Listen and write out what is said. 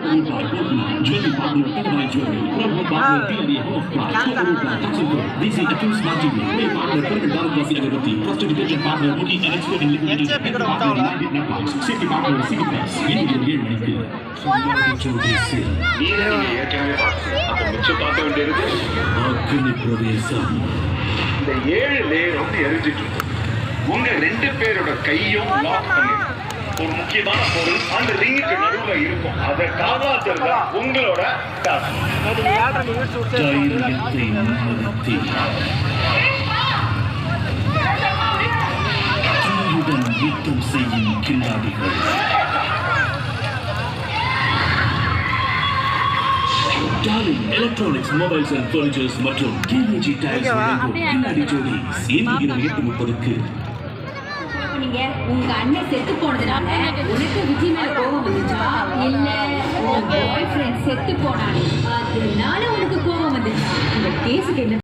Jewelry partner, Tatabai Jewelry, Promo partner, TLA Home of Pride, Toyota, Tatsuko, DC Accused Smart TV, Play partner, Permanent Dark Coffee Agarbatti, Trusted Detergent partner, Muki and Expert in Liquid Detergent, partner, United Networks, Safety partner, City Press, Indian Game Medical, Jodi Sale. நீங்க ஏற்கனவே பார்த்தீங்க. அப்ப மிச்சம் பார்க்க வேண்டியது அக்னி பிரவேசம். இந்த 7 layer வந்து எரிஞ்சிட்டு இருக்கும். உங்க 2 பேரோட கையும் லாக் பண்ணிருக்கும். ஒரு முக்கியமான பொருள் அந்த ரிங்குக்கு நடுவுல இருக்கும். அதை காப்பாத்துறது உங்களோட டாஸ்க். தைரியத்தை முன்னிறுத்தி தீயுடன் யுத்தம் செய்யும் கில்லாடிகள். Darling electronics, mobiles and furnitures மற்றும் கேஜி டைல்ஸ் வழங்கும் கில்லாடி ஜோடி இன்று இரவு 8:30க்கு. நீங்க உங்க அண்ணன் செத்து போனதுனால உனக்கு விஜய் மேல கோபம் வந்துச்சா, இல்ல உங்க பாய் ஃப்ரெண்ட் செத்து போனானே அதனால உனக்கு கோபம் வந்துச்சா? இந்த கேஸுக்கு என்ன